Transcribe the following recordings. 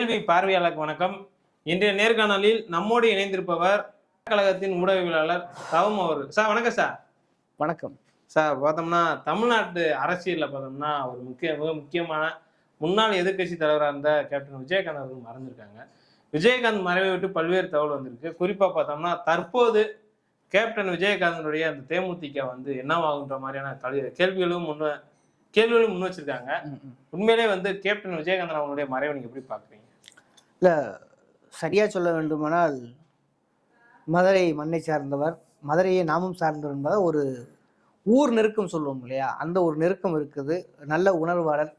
கேள்வி பார்வையாளருக்கு வணக்கம். இன்றைய நேர்காணலில் நம்மோடு இணைந்திருப்பவர் கழகத்தின் ஊடகவியலாளர் தவம் அவர்கள். சார் வணக்கம் சார். வணக்கம் சார். பார்த்தோம்னா தமிழ்நாட்டு அரசியலில் பார்த்தோம்னா ஒரு மிக முக்கியமான முன்னாள் எதிர்கட்சி தலைவராக இருந்த கேப்டன் விஜயகாந்த் அவர்கள் மறைஞ்சிருக்காங்க. விஜயகாந்த் மறைவை விட்டு பல்வேறு தகவல் வந்திருக்கு. குறிப்பாக பார்த்தோம்னா தற்போது கேப்டன் விஜயகாந்தனுடைய அந்த தேமுதிக என்னவாகுன்ற மாதிரியான கேள்விகளும் முன் வச்சிருக்காங்க. உண்மையிலே கேப்டன் விஜயகாந்தன் அவங்களுடைய மறைவை நீங்க எப்படி பாக்குறீங்க? இல்ல, சரியா சொல்ல வேண்டுமானால் மதுரை மண்ணை சார்ந்தவர், மதுரையை நாமும் சார்ந்தவர் என்பதை ஒரு ஊர் நெருக்கம் சொல்லுவோம் இல்லையா, அந்த ஒரு நெருக்கம் இருக்குது. நல்ல உணர்வாளர்.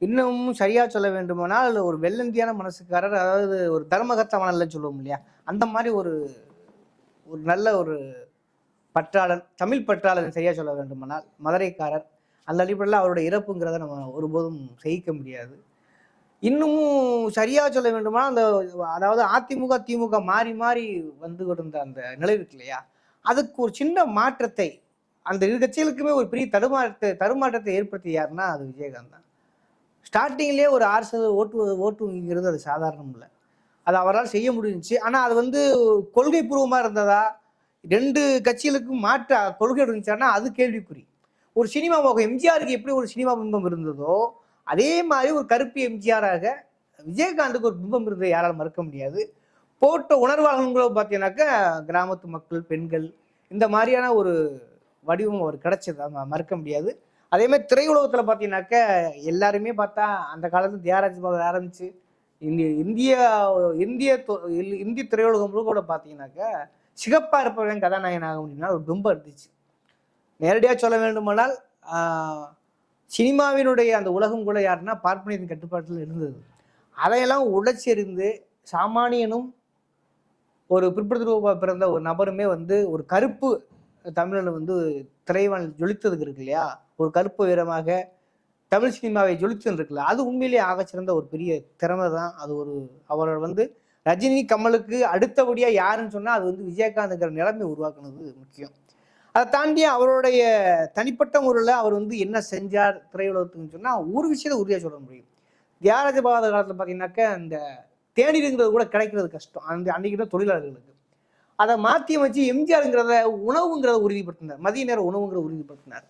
இன்னமும் சரியா சொல்ல வேண்டுமானால் ஒரு வெள்ளந்தியான மனசுக்காரர், அதாவது ஒரு தர்மகர்த்த மணல்ல சொல்லுவோம் இல்லையா, அந்த மாதிரி ஒரு நல்ல ஒரு பற்றாளர், தமிழ் பற்றாளர் சரியா சொல்ல வேண்டுமானால் மதுரைக்காரர். அந்த அடிப்படையில் அவருடைய இறப்புங்கிறத நம்ம ஒருபோதும் சகிக்க முடியாது. இன்னமும் சரியா சொல்ல வேண்டுமா, அதாவது அதிமுக திமுக மாறி மாறி வந்து கொண்டிருந்த அந்த நிலை இருக்கு இல்லையா, அதுக்கு ஒரு சின்ன மாற்றத்தை, அந்த இரு கட்சிகளுக்குமே ஒரு பெரிய தடுமாற்றத்தை ஏற்படுத்தி யாருன்னா அது விஜயகாந்த் தான். ஸ்டார்டிங்லேயே ஒரு 6% ஓட்டுங்கிறது அது சாதாரணம் இல்லை. அது அவரால் செய்ய முடிஞ்சிச்சு. ஆனால் அது கொள்கை பூர்வமாக இருந்ததா, 2 கட்சிகளுக்கும் மாற்ற கொள்கை இருந்துச்சான்னா அது கேள்விக்குறி. ஒரு சினிமா முகம் எம்ஜிஆருக்கு எப்படி ஒரு சினிமா பிம்பம் இருந்ததோ அதே மாதிரி ஒரு கருப்பு எம்ஜிஆராக விஜயகாந்துக்கு ஒரு பிம்பம் இருந்ததை யாரால் மறுக்க முடியாது. போட்ட உணர்வாளர்களோ பார்த்தீங்கன்னாக்கா கிராமத்து மக்கள், பெண்கள், இந்த மாதிரியான ஒரு வடிவம் அவர் கிடைச்சது மறுக்க முடியாது. அதே மாதிரி திரையுலகத்தில் பார்த்தீங்கன்னாக்கா எல்லாருமே பார்த்தா அந்த காலத்தில் தியாகராஜ பகவத் ஆரம்பிச்சு இந்திய திரையுலகம் கூட பார்த்தீங்கன்னாக்கா சிகப்பா இருப்பவன் கதாநாயகனாக முடியும்னா ஒரு பிம்பம் இருந்துச்சு. நேரடியாக சொல்ல வேண்டுமானால் சினிமாவினுடைய அந்த உலகம் கூட யாருன்னா பார்ப்பனியத்தின் கட்டுப்பாட்டில் இருந்தது. அதையெல்லாம் உடைச்செறிந்து சாமானியனும் ஒரு பிற்படுத்த பிறந்த ஒரு நபருமே ஒரு கருப்பு தமிழன் திரைவான் ஜொலித்ததுக்கு இருக்கு இல்லையா, ஒரு கருப்பு வீரமாக தமிழ் சினிமாவை ஜொலித்தது இருக்குல்ல, அது உண்மையிலேயே ஆகச்சிறந்த ஒரு பெரிய திறமை தான். அது அவர் ரஜினி கமலுக்கு அடுத்தபடியாக யாருன்னு சொன்னால் அது விஜயகாந்த்ங்கிற நிலைமை உருவாக்குனது முக்கியம். அதை தாண்டி அவருடைய தனிப்பட்ட முறையில் அவர் என்ன செஞ்சார் திரையுலகத்துக்குன்னு சொன்னால் ஒரு விஷயத்தை உறுதியாக சொல்ல முடியும். தியாகராஜ பகவத் காலத்தில் பார்த்தீங்கன்னாக்கா அந்த தேநீருங்கிறது கூட கிடைக்கிறது கஷ்டம். அன்றைக்கு தான் தொழிலாளர்களுக்கு அதை மாற்றி அமைச்சு எம்ஜிஆருங்கிறத உணவுங்கிறத உறுதிப்படுத்தினார், மதிய நேர உணவுங்கிறத உறுதிப்படுத்தினார்.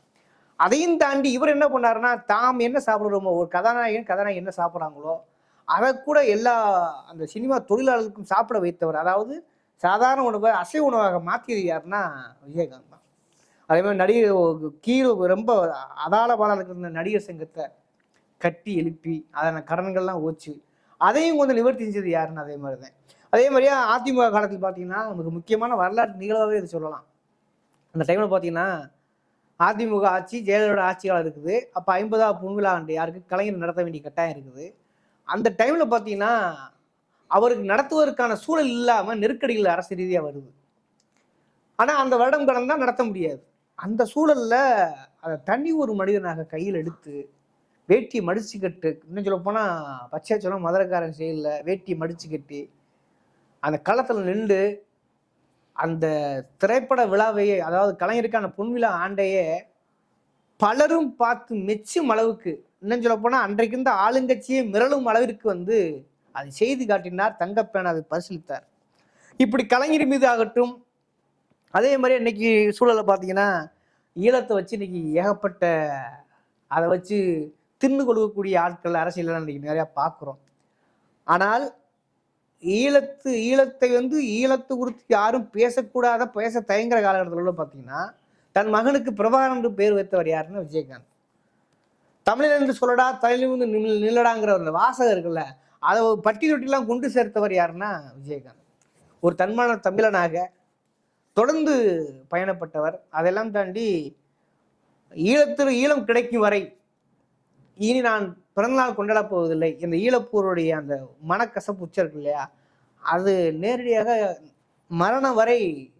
அதையும் தாண்டி இவர் என்ன பண்ணாருன்னா, தாம் என்ன சாப்பிட்றோமோ, ஒரு கதாநாயகன் என்ன சாப்பிட்றாங்களோ அதை கூட எல்லா அந்த சினிமா தொழிலாளர்களுக்கும் சாப்பிட வைத்தவர். அதாவது சாதாரண உணவை அசைவ உணவாக மாற்றியது யாருன்னா விஜயகாந்த் தான். அதே மாதிரி நடிகர் கீழே ரொம்ப அதால பாலாக இருக்கிற நடிகர் சங்கத்தை கட்டி எழுப்பி அதன கடன்கள்லாம் ஓச்சு அதையும் கொஞ்சம் நிவர்த்தி செஞ்சது யாருன்னு அதே மாதிரி தான். அதே மாதிரியா அதிமுக காலத்தில் பார்த்தீங்கன்னா நமக்கு முக்கியமான வரலாற்று நிகழ்வாகவே இது சொல்லலாம். அந்த டைமில் பார்த்தீங்கன்னா அதிமுக ஆட்சி ஜெயலலிதா ஆட்சி காலம் இருக்குது. அப்போ 50வது பொன்விழா ஆண்டு யாருக்கு கலைஞர் நடத்த வேண்டிய கட்டாயம் இருக்குது. அந்த டைமில் பார்த்தீங்கன்னா அவருக்கு நடத்துவதற்கான சூழல் இல்லாமல் நெருக்கடிகள் அரசு ரீதியாக வருது. ஆனால் அந்த வருடம் கடந்தான் நடத்த முடியாது. அந்த சூழலில் அதை தனி ஒரு மனிதனாக கையில் எடுத்து வேட்டியை மடிச்சு கட்டு, இன்னும் சொல்ல போனால் பச்சை சொல்ல மதுரைக்காரன் செயலில் வேட்டியை மடிச்சு கட்டி அந்த களத்தில் நின்று அந்த திரைப்பட விழாவையே, அதாவது கலைஞருக்கான பொன்விழா ஆண்டையே பலரும் பார்த்து மெச்சும் அளவுக்கு, இன்னும் சொல்ல போனால் அன்றைக்கு இருந்த ஆளுங்கட்சியை மிரளும் அளவிற்கு அதை செய்து காட்டினார். தங்கப்பேன அதை பரிசீலித்தார். இப்படி கலைஞர் மீது ஆகட்டும், அதே மாதிரி இன்னைக்கு சூழலை பார்த்தீங்கன்னா ஈழத்தை வச்சு இன்னைக்கு ஏகப்பட்ட அதை வச்சு தின்னு கொடுக்கக்கூடிய ஆட்கள் அரசியல் இன்னைக்கு நிறையா பார்க்குறோம். ஆனால் ஈழத்தை ஈழத்து குறித்து யாரும் பேச தயங்குற காலகட்டத்தில் பார்த்தீங்கன்னா தன் மகனுக்கு பிரபாகரன் என்று பேர் வைத்தவர் யாருன்னா விஜயகாந்த். தமிழன் என்று சொல்லடா தலையிலிருந்து நில்லடாங்கிற ஒரு வாசகம் இருக்குல்ல, அதை பட்டி தொட்டிலாம் கொண்டு சேர்த்தவர் யாருன்னா விஜயகாந்த். ஒரு தன்மான தமிழனாக தொடர்ந்து பயணப்பட்டவர். அதெல்லாம் தாண்டி ஈழம் கிடைக்கும் வரை இனி நான் பிறந்தநாள் கொண்டாடப் போவதில்லை, இந்த ஈழப்பூருடைய அந்த மனக்கசப்பு உச்சம் இருக்கு இல்லையா, அது நேரடியாக மரணம் வரை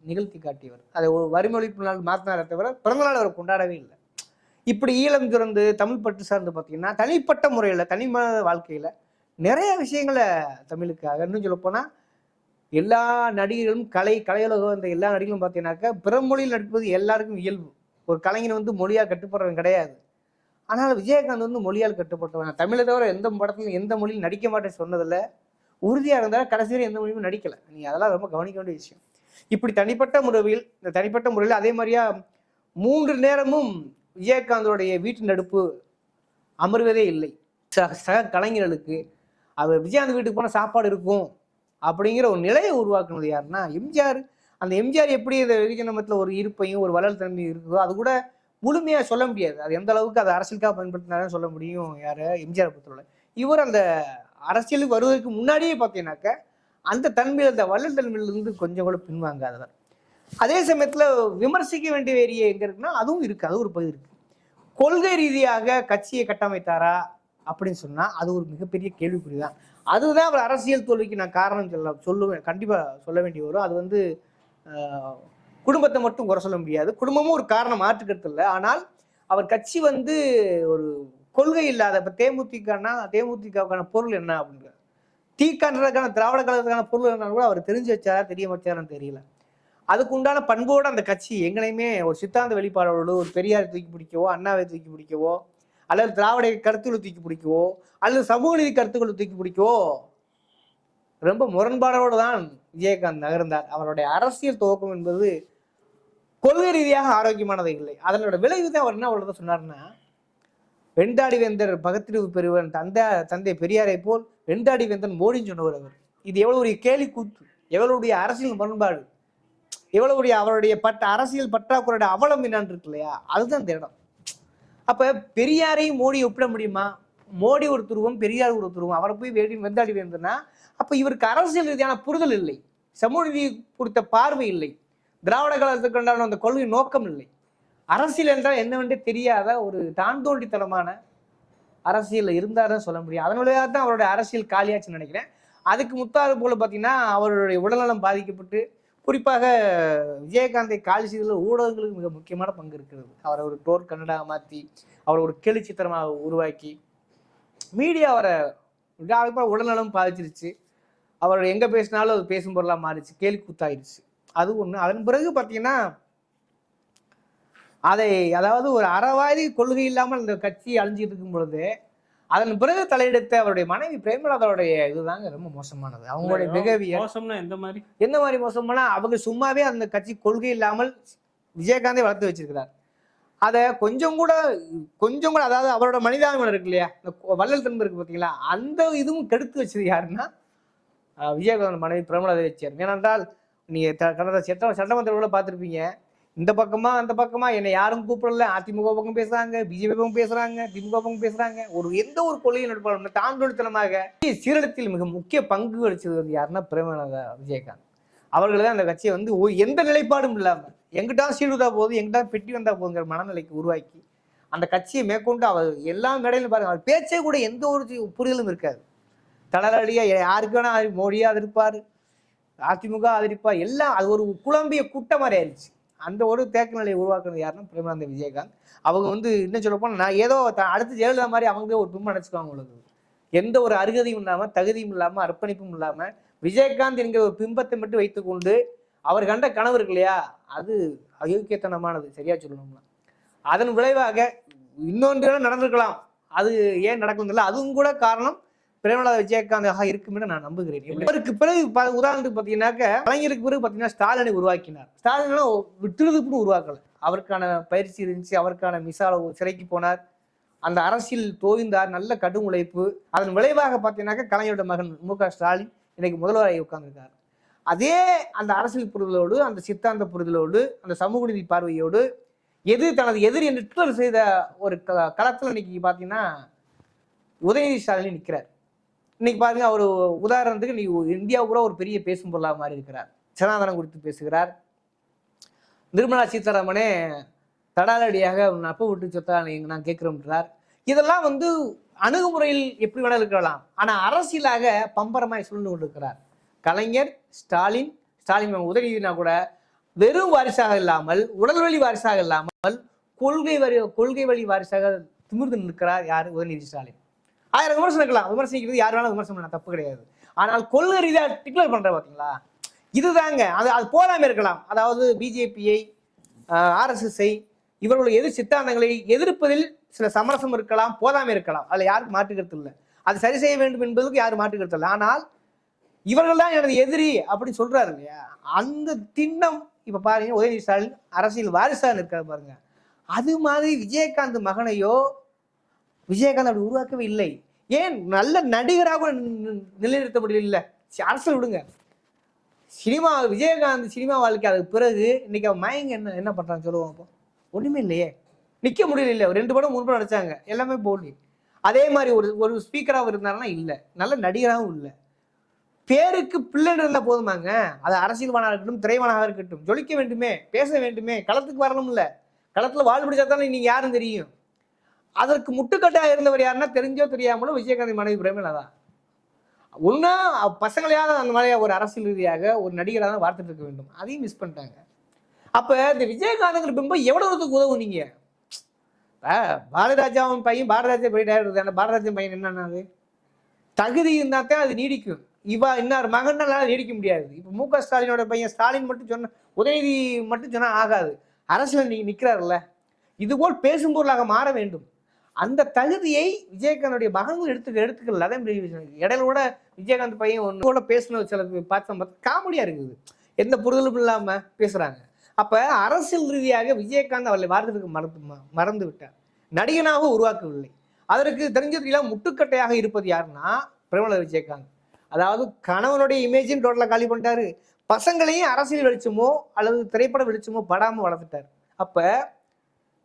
நிகழ்த்தி காட்டியவர். அதை ஒரு வரிமொழிப்பு நாள் மாற்றினாரே தவிர பிறந்தநாள் அவர் கொண்டாடவே இல்லை. இப்படி ஈழம் துறந்து தமிழ் பற்று சார்ந்து பார்த்தீங்கன்னா தனிப்பட்ட முறையில் தனிமனித வாழ்க்கையில் நிறைய விஷயங்களை தமிழுக்காக, இன்னும் சொல்லப்போனால் எல்லா நடிகர்களும் கலையுலகம் இந்த எல்லா நடிகர்களும் பார்த்தீங்கன்னாக்கா பிற மொழியில் நடிப்பது எல்லாருக்கும் இயல்பு. ஒரு கலைஞன் மொழியாக கட்டுப்படுறவன் கிடையாது. ஆனால் விஜயகாந்த் மொழியால் கட்டுப்பட்டவன். தமிழை தவிர எந்த படத்துலையும் எந்த மொழியும் நடிக்க மாட்டேன்னு சொன்னதில்லை, உறுதியா இருந்தாலும் கடைசி வரை எந்த முடிவும் நடிக்கல. நீங்க அதெல்லாம் ரொம்ப கவனிக்க வேண்டிய விஷயம். இப்படி தனிப்பட்ட முறையில் அதே மாதிரியா 3 நேரமும் விஜயகாந்தோடைய வீட்டு நடுப்பு அமர்வதே இல்லை. சக கலைஞர்களுக்கு அவர் விஜயகாந்த் வீட்டுக்கு போன சாப்பாடு இருக்கும் அப்படிங்கிற ஒரு நிலையை உருவாக்குனது யாருன்னா எம்ஜிஆர். அந்த எம்ஜிஆர் எப்படி இந்த வெகுஜன மத்தியில் ஒரு இருப்பையும் ஒரு வளர் தன்மையும் இருக்குதோ அது கூட முழுமையா சொல்ல முடியாது. அது எந்த அளவுக்கு அதை அரசியலுக்காக பயன்படுத்தினாலும் சொல்ல முடியும் யாரை எம்ஜிஆர் பொறுத்தவரை. இவர் அந்த அரசியலுக்கு வருவதற்கு முன்னாடியே பார்த்தீங்கன்னாக்க அந்த தன்மையில் அந்த வள்ளல் தன்மையிலிருந்து கொஞ்சம் கூட பின்வாங்காதவர். அதே சமயத்துல விமர்சிக்க வேண்டிய ஏரியா எங்க இருக்குன்னா அதுவும் இருக்கு. அது ஒரு பகுதி இருக்கு. கொள்கை ரீதியாக கட்சியை கட்டமைத்தாரா அப்படின்னு சொன்னா அது ஒரு மிகப்பெரிய கேள்விக்குறிதான். அதுதான் அவர் அரசியல் தோல்விக்கு நான் காரணம் சொல்லுவேன். கண்டிப்பா சொல்ல வேண்டி வரும். அது வந்து குடும்பத்தை மட்டும் குறை சொல்ல முடியாது. குடும்பமும் ஒரு காரணம், மாற்றுக்கிறது இல்லை. ஆனால் அவர் கட்சி வந்து ஒரு கொள்கை இல்லாத, இப்ப தேமுதிகவுக்கான பொருள் என்ன அப்படின்ற தீக்கான்றதுக்கான திராவிட கழகத்துக்கான பொருள் என்ன கூட அவர் தெரிஞ்சு வச்சாரா தெரிய வச்சாரான்னு தெரியல. அதுக்கு உண்டான பண்போடு அந்த கட்சி எங்கனையுமே ஒரு சித்தாந்த வெளிப்பாடோடு ஒரு பெரியாரை தூக்கி பிடிக்கவோ, அண்ணாவை தூக்கி பிடிக்கவோ, அல்லது திராவிட கருத்துக்களை தூக்கி பிடிக்கவோ, அல்லது சமூக நீதி கருத்துக்களை தூக்கி பிடிக்கவோ ரொம்ப முரண்பாடோடு தான் விஜயகாந்த் நகர்ந்தார். அவருடைய அரசியல் துவக்கம் என்பது கொள்கை ரீதியாக ஆரோக்கியமானது இல்லை. அதனோட விளைவு தான் அவர் என்ன அவ்வளவுதான் சொன்னார்னா, வெண்டாடி வேந்தர் பகத்திரிவு பெறுவன் தந்தை பெரியாரை போல் வெண்டாடி வேந்தன் மோடின்னு சொன்னவர் அவர். இது எவ்வளவு ஒரு கேலி கூத்து, எவ்வளவுடைய அரசியல் முரண்பாடு, எவ்வளவுடைய அவருடைய அரசியல் பற்றாக்குறையோட அவலம் என்னான்னு இருக்கு இல்லையா, அதுதான் இந்த இடம். அப்ப பெரியாரையும் மோடி ஒப்பிட முடியுமா? மோடி ஒரு துருவம், பெரியார் ஒரு துருவம். அவரை போய் வெந்தாடி வேந்தனா அப்ப இவருக்கு அரசியல் ரீதியான புரிதல் இல்லை, சமூக நீதி குறித்த பார்வை இல்லை, திராவிட கழகத்துக்கு உண்டான அந்த கொள்கை நோக்கம் இல்லை. அரசியல் என்றால் என்னவென்றே தெரியாத ஒரு தான்தோண்டித்தனமான அரசியல் இருந்தாதான் சொல்ல முடியும். அதனுடைய தான் அவருடைய அரசியல் காலியாச்சுன்னு நினைக்கிறேன். அதுக்கு முத்தாறு போல பார்த்தீங்கன்னா அவருடைய உடல்நலம் பாதிக்கப்பட்டு குறிப்பாக விஜயகாந்தை காலி செய்ததில் ஊடகங்களுக்கு மிக முக்கியமான பங்கு இருக்கிறது. அவரை ஒரு டோர் கன்னடா மாற்றி அவரை ஒரு கேலி சித்திரமாக உருவாக்கி மீடியா அவரை உடல்நலம் பாதிச்சிருச்சு. அவர் எங்கே பேசினாலும் அது பேசும் பொருளாக மாறிச்சு, கேலி கூத்தாயிடுச்சு. அது ஒன்று. அதன் பிறகு பார்த்தீங்கன்னா அதாவது ஒரு அறவாதி கொள்கை இல்லாமல் அந்த கட்சி அழிஞ்சிட்டு இருக்கும் பொழுது அதன் பிறகு தலையெடுத்த அவருடைய மனைவி பிரேமலதாவுடைய இதுதாங்க ரொம்ப மோசமானது. அவங்களுடைய பிஹேவியர் எந்த மாதிரி மோசமானா, அவங்க சும்மாவே அந்த கட்சி கொள்கை இல்லாமல் விஜயகாந்தை வளர்த்து வச்சிருக்கிறார். அதை கொஞ்சம் கூட அதாவது அவரோட மனிதாபிமானம் இருக்கு இல்லையா, இந்த வள்ளல் தன்மை இருக்கு பார்த்தீங்களா, அந்த இதுவும் கெடுத்து வச்சது யாருன்னா விஜயகாந்த் மனைவி பிரேமலதா வச்சார். ஏனென்றால் நீங்க கடந்த சட்டமன்றத்தில் கூட பார்த்துருப்பீங்க, இந்த பக்கமா அந்த பக்கமா என்னை யாரும் கூப்பிடல, அதிமுக பக்கம் பேசுறாங்க, பிஜேபி பக்கம் பேசுறாங்க, திமுக பக்கம் பேசுறாங்க. எந்த ஒரு கொள்கையை நடுப்பாளர் தாண்டொழித்தனமாக சீரழித்தில் மிக முக்கிய பங்கு வகிச்சது வந்து யாருன்னா பிரேமலதா விஜயகாந்த் அவர்கள் தான் அந்த கட்சியை வந்து எந்த நிலைப்பாடும் இல்லாம எங்கிட்ட சீடுதா போதும், எங்கிட்ட பெட்டி வந்தா போதுங்கிற மனநிலைக்கு உருவாக்கி அந்த கட்சியை மேற்கொண்டு அவர் எல்லா மேடையிலும் பாருங்க, அவர் பேச்சே கூட எந்த ஒரு புரிதலும் இருக்காது. தளரடியா யாருக்கு வேணா மோடியா ஆதரிப்பார், அதிமுக ஆதரிப்பார், எல்லாம் அது ஒரு குழம்பிய கூட்டம் மாதிரி ஆயிடுச்சு. அந்த ஒரு தேக்க நிலையை உருவாக்குறது யாருன்னா பிரேமலதா விஜயகாந்த். அவங்க வந்து இன்னும் சொல்ல போனா நான் ஏதோ அடுத்து ஜெயலலிதா மாதிரி அவங்க ஒரு பிம்பம் நினைச்சுக்குவாங்க. உங்களுக்கு எந்த ஒரு அருகதையும் இல்லாம, தகுதியும் இல்லாம, அர்ப்பணிப்பும் இல்லாம விஜயகாந்த் என்கிற ஒரு பிம்பத்தை மட்டும் வைத்துக்கொண்டு அவர் கண்ட கனவு இருக்கு இல்லையா, அது அயோக்கியத்தனமானது சரியா சொல்லணும்னா. அதன் விளைவாக இன்னொன்று நடந்திருக்கலாம், அது ஏன் நடக்கல, அதுவும் கூட காரணம் பிரேமலதா விஜயகாந்தாக இருக்கும்னு நான் நம்புகிறேன். இவருக்கு பிறகு உதாரணத்துக்கு பார்த்தீங்கன்னாக்க கலைஞருக்கு பிறகு பார்த்தீங்கன்னா ஸ்டாலினை உருவாக்கினார். ஸ்டாலின் விட்டுறதுக்குன்னு உருவாக்கல, அவருக்கான பயிற்சி இருந்துச்சு, அவருக்கான மிசால சிறைக்கு போனார், அந்த அரசியல் தோய்ந்தார், நல்ல கடும் உழைப்பு. அதன் விளைவாக பார்த்தீங்கன்னாக்க கலைஞரோட மகன் மு.க. ஸ்டாலின் இன்னைக்கு முதல்வராக உட்கார்ந்துருக்காரு. அதே அந்த அரசியல் புரிதலோடு, அந்த சித்தாந்த புரிதலோடு, அந்த சமூக நீதி பார்வையோடு தனது எதிரி என்று ட்விட்டர் செய்த ஒரு களத்தில் இன்னைக்கு பார்த்தீங்கன்னா உதயநிதி ஸ்டாலின் நிற்கிறார். இன்னைக்கு பாருங்க, அவர் உதாரணத்துக்கு நீ இந்தியா பூரா ஒரு பெரிய பேசும் பொருளாக மாறி இருக்கிறார். சனாதனம் குறித்து பேசுகிறார். நிர்மலா சீதாராமனே தடாலடியாக நட்பு விட்டு சொத்தா நான் கேட்கிறோம்ன்றார். இதெல்லாம் வந்து அணுகுமுறையில் எப்படி வேணாலும் இருக்கலாம், ஆனா அரசியலாக பம்பரமாய் சூழ்ந்து கொண்டிருக்கிறார். கலைஞர், ஸ்டாலின் உதயநிதினா கூட வெறும் வாரிசாக இல்லாமல், உடல்வழி வாரிசாக இல்லாமல், கொள்கை வழி வாரிசாக திமிர்ந்து நிற்கிறார். யார்? உதயநிதி ஸ்டாலின். 1000 விமர்சனம் இருக்கலாம், விமர்சிக்கிறது யார் வேணாலும் விமர்சனம் பண்ண தப்பு கிடையாது. ஆனால் கொள்கை ரீதியாக டிக்ளேர் பண்ற பாத்தீங்களா, இதுதாங்க. அது போதாம இருக்கலாம். அதாவது பிஜேபியை, ஆர்எஸ்எஸ்ஐ, இவர்களுடைய எதிர் சித்தாந்தங்களை எதிர்ப்பதில் சில சமரசம் இருக்கலாம், போதாம இருக்கலாம், அதுல யாருக்கு மாற்றுக்கிறது இல்லை. அது சரி செய்ய வேண்டும் என்பதற்கு யாரும் மாற்றுக்கிறது இல்லை. ஆனால் இவர்கள் தான் எனது எதிரி அப்படின்னு சொல்றாரு இல்லையா? அந்த திண்ணம் இப்ப பாருங்க, உதயநிதி ஸ்டாலின் அரசியல் வாரிசா இருக்காரு பாருங்க. அது மாதிரி விஜயகாந்த் மகனையோ விஜயகாந்த் அப்படி உருவாக்கவே இல்லை. ஏன் நல்ல நடிகராக நிலைநிறுத்த முடியல? அரசியல் விடுங்க, சினிமா விஜயகாந்த் சினிமா வாழ்க்கை அதுக்கு பிறகு இன்னைக்கு அவன் மயங்க என்ன பண்றான்னு சொல்லுவோம். அப்போ ஒண்ணுமே இல்லையே, நிக்க முடியல. இல்லை, 2 படம் 3 படம் நடிச்சாங்க, எல்லாமே போலி. அதே மாதிரி ஒரு ஸ்பீக்கராகவும் இருந்தாருன்னா இல்லை, நல்ல நடிகராகவும் இல்லை. பேருக்கு பிள்ளைன்னு இருந்தா போதுமாங்க? அது அரசியல்வானாக இருக்கட்டும், திரைவானாக இருக்கட்டும், ஜொலிக்க வேண்டுமே, பேச வேண்டுமே, களத்துக்கு வரணும். இல்ல, களத்துல வாழ் பிடிச்சா தானே நீங்க யாரும் தெரியும். அதற்கு முட்டுக்கட்டாக இருந்தவர் யாருன்னா தெரிஞ்சோ தெரியாமலோ விஜயகாந்த் மனைவி பிரேமலதா தான். ஒன்னா பசங்களையாவது அந்த மாதிரி ஒரு அரசியல் ரீதியாக ஒரு நடிகராக தான் வார்த்துட்டு இருக்க வேண்டும். அதையும் மிஸ் பண்ணிட்டாங்க. அப்ப இந்த விஜயகாந்த்ங்கிற பிம்பம் எவ்வளவுக்கு உதவும்? நீங்க பாரதிராஜாவின் பையன் பாரதிராஜா போயிட்டாரு. அந்த பாரதிராஜன் பையன் என்னன்னா தகுதி இருந்தா தான் அது நீடிக்கும். இவா இன்னொரு மகனால நீடிக்க முடியாது. இப்ப மு.க. ஸ்டாலினோட பையன் ஸ்டாலின் மட்டும் சொன்ன, உதயநிதி மட்டும் சொன்னா ஆகாது. அரசியல் நீங்க நிக்கிறாருல்ல, இதுபோல் பேசும் பொருளாக மாற வேண்டும். அந்த தகுதியை விஜயகாந்தோடைய மகன்கள் எடுத்துக்கல. அதே இடையில கூட விஜயகாந்த் பையன் ஒன்று கூட பேசின சில பார்த்தா காமெடியா இருக்குது. எந்த புரிதலும் இல்லாம பேசுறாங்க. அப்ப அரசியல் ரீதியாக விஜயகாந்த் அவர்களை வார்த்தைக்கு மறந்து விட்டார். நடிகனாக உருவாக்கவில்லை. அதற்கு தெரிஞ்சதுலாம் முட்டுக்கட்டையாக இருப்பது யாருன்னா பிரபல விஜயகாந்த். அதாவது கணவனுடைய இமேஜின் டோட்டலா காலி பண்ணிட்டாரு. பசங்களையும் அரசியல் வெளிச்சமோ அல்லது திரைப்பட வெளிச்சமோ படாம வளர்த்துட்டாரு. அப்ப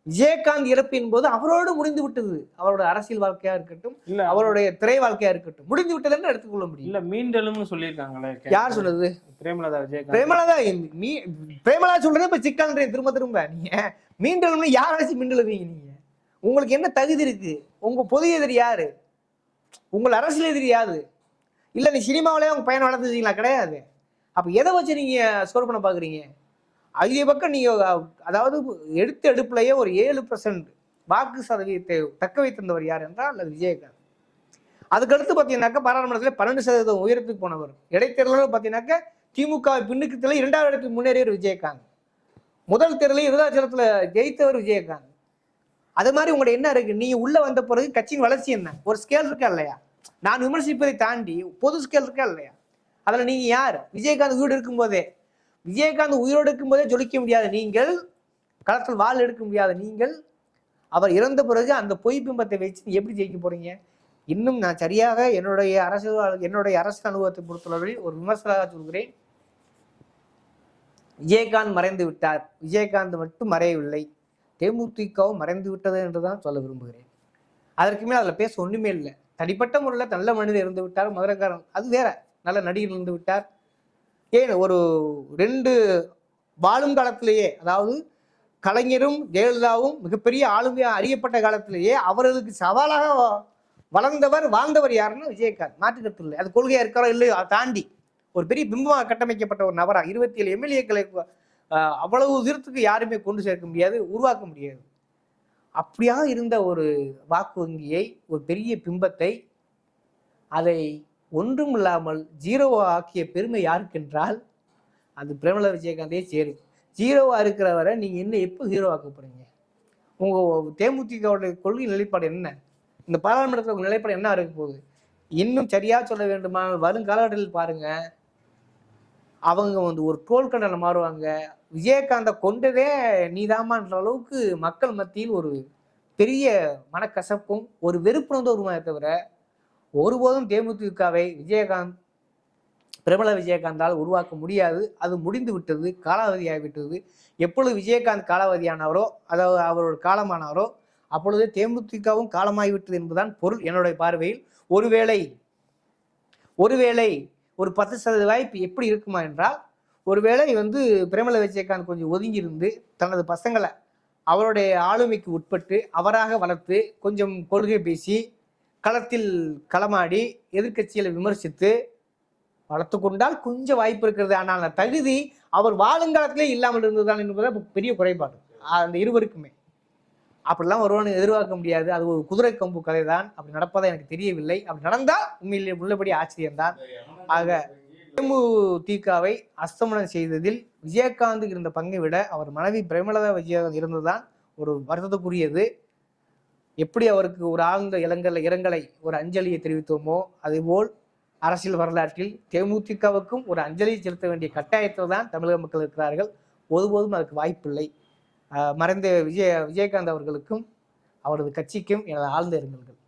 விஜயகாந்த் இறப்பு என்பது அவரோடு முடிந்து விட்டது. அவரோட அரசியல் வாழ்க்கையா இருக்கட்டும், இல்ல அவருடைய திரை வாழ்க்கையா இருக்கட்டும், முடிந்து விட்டதுன்னு எடுத்துக்கொள்ள முடியும். இல்ல மீண்டெழும்னு சொல்லியிருக்காங்களே, யார் சொன்னது? பிரேமலதா விஜயகாந்த். பிரேமலதா சொல்றது இப்ப சிக்கல் திரும்ப நீங்க மீண்டெழும்னு யாராச்சும் மீண்டெழுவீங்க? நீங்க உங்களுக்கு என்ன தகுதி இருக்கு? உங்க பொது எதிரி யாரு? உங்கள் அரசியல் எதிரி யாரு? இல்ல நீ சினிமாவிலே உங்க பையனை வளர்த்துட்டீங்களா? கிடையாது. அப்ப எதை வச்சு நீங்க ஸ்கோர் பண்ண பாக்குறீங்க? அதே பக்கம் நீங்க அதாவது எடுத்த எடுப்புலயே ஒரு 7% வாக்கு சதவீதத்தை தக்க வைத்திருந்தவர் யார் என்றால் அது விஜயகாந்த். அதுக்கடுத்து பார்த்தீங்கன்னாக்கா பாராளுமன்றத்தில் 12% உயரத்துக்கு போனவர். இடைத்தேர்தலில் பார்த்தீங்கன்னாக்கா திமுக பின்னுக்கு 2வது இடத்துக்கு முன்னேறியவர் விஜயகாந்த். முதல் தேர்தலில் விருதாச்சலத்தில் ஜெயித்தவர் விஜயகாந்த். அது மாதிரி உங்களோட என்ன இருக்கு? நீங்க உள்ள வந்த பிறகு கட்சியின் வளர்ச்சி என்ன? ஒரு ஸ்கேல் இருக்கா இல்லையா? நான் விமர்சிப்பதை தாண்டி பொது ஸ்கேல் இருக்கா இல்லையா? அதுல நீங்க யார்? விஜயகாந்த் உயிரோடு இருக்கும் போதே, விஜயகாந்த் உயிரோடு இருக்கும் போதே ஜொலிக்க முடியாது நீங்கள், களத்தில் வாள் எடுக்க முடியாது நீங்கள். அவர் இறந்த பிறகு அந்த பொய் பிம்பத்தை வச்சு எப்படி ஜெயிக்க போறீங்க? இன்னும் நான் சரியாக என்னுடைய அரசு அனுபவத்தை பொறுத்தவரை ஒரு விமர்சனமாக சொல்கிறேன். விஜயகாந்த் மறைந்து விட்டார். விஜயகாந்த் மட்டும் மறையவில்லை, தேமுதிகவும் மறைந்து விட்டது என்றுதான் சொல்ல விரும்புகிறேன். அதற்கு மேல் அதில் பேச ஒண்ணுமே இல்லை. தனிப்பட்ட முறையில் நல்ல மனிதர் இருந்து விட்டார், மதுரக்காரன் அது வேற, நல்ல நடிகர் இருந்து விட்டார். ஏன் ஒரு 2 வாழும் காலத்திலேயே, அதாவது கலைஞரும் ஜெயலலிதாவும் மிகப்பெரிய ஆளுமையா அறியப்பட்ட காலத்திலேயே அவர்களுக்கு சவாலாக வாழ்ந்தவர் யாருன்னா விஜயகாந்த். மாற்றுக்கருத்து இல்லை. அது கொள்கையா இருக்காரோ இல்லையோ அதை தாண்டி ஒரு பெரிய பிம்பமாக கட்டமைக்கப்பட்ட ஒரு நபரா 27 எம்எல்ஏக்களை அவ்வளவு தூரத்துக்கு யாருமே கொண்டு சேர்க்க முடியாது, உருவாக்க முடியாது. அப்படியா இருந்த ஒரு வாக்கு வங்கியை, ஒரு பெரிய பிம்பத்தை, அதை ஒன்றும் இல்லாமல் ஜீரோவா ஆக்கிய பெருமை யாருக்கென்றால் அது பிரேமலதா விஜயகாந்தே சேரும். ஜீரோவா இருக்கிறவரை நீங்க என்ன எப்போ ஹீரோ ஆக்க போறீங்க? உங்க தேமுதிகவுடைய கொள்கை நிலைப்பாடு என்ன? இந்த பாராளுமன்றத்தில் உங்க நிலைப்பாடு என்ன இருக்க போகுது? இன்னும் சரியா சொல்ல வேண்டுமா, வரும் காலகட்டத்தில் பாருங்க, அவங்க ஒரு ட்ரோல் கண்டல மாறுவாங்க. விஜயகாந்தை கொண்டதே நீதாமான்ற அளவுக்கு மக்கள் மத்தியில் ஒரு பெரிய மனக்கசப்பும் ஒரு வெறுப்புணர்ந்து வருமா தவிர ஒருபோதும் தேமுதிகவை பிரபல விஜயகாந்தால் உருவாக்க முடியாது. அது முடிந்து விட்டது, காலாவதியாகிவிட்டது. எப்பொழுது விஜயகாந்த் காலாவதியானவரோ, அதாவது அவரோட காலமானாரோ, அப்பொழுது தேமுதிகவும் காலமாகிவிட்டது என்பதுதான் பொருள் என்னுடைய பார்வையில். ஒருவேளை ஒரு 10% வாய்ப்பு எப்படி இருக்குமா என்றால், ஒருவேளை பிரேமலதா விஜயகாந்த் கொஞ்சம் ஒதுங்கி இருந்து தனது பசங்களை அவருடைய ஆளுமைக்கு உட்பட்டு அவராக வளர்த்து கொஞ்சம் கொள்கை பேசி களத்தில் களமாடி எதிர்கட்சிகளை விமர்சித்து வளர்த்து கொண்டால் கொஞ்சம் வாய்ப்பு இருக்கிறது. ஆனால் அந்த தகுதி அவர் வாழுங்காலத்திலே இல்லாமல் இருந்ததுதான் என்பது பெரிய குறைபாடு அந்த இருவருக்குமே. அப்படிலாம் ஒருவனை எதிர்பார்க்க முடியாது. அது ஒரு குதிரை கம்பு கதை தான். அப்படி நடப்பதா எனக்கு தெரியவில்லை. அப்படி நடந்தால் உண்மையிலே உள்ளபடி ஆச்சரியம்தான். ஆக தேமுதிகவை அஸ்தமனம் செய்ததில் விஜயகாந்த் இருந்த பங்கை விட அவர் மனைவி பிரேமலதா விஜயகாந்த் இருந்ததுதான் ஒரு வருத்தத்துக்குரியது. எப்படி அவருக்கு ஒரு ஆழ்ந்த இரங்கலை ஒரு அஞ்சலியை தெரிவித்தோமோ அதேபோல் அரசியல் வரலாற்றில் தேமுதிகவுக்கும் ஒரு அஞ்சலி செலுத்த வேண்டிய கட்டாயத்தில் தான் தமிழக மக்கள் இருக்கிறார்கள். ஒருபோதும் அதுக்கு வாய்ப்பில்லை. மறைந்த விஜயகாந்த் அவர்களுக்கும் அவரது கட்சிக்கும் எனது ஆழ்ந்த இரங்கல்கள்.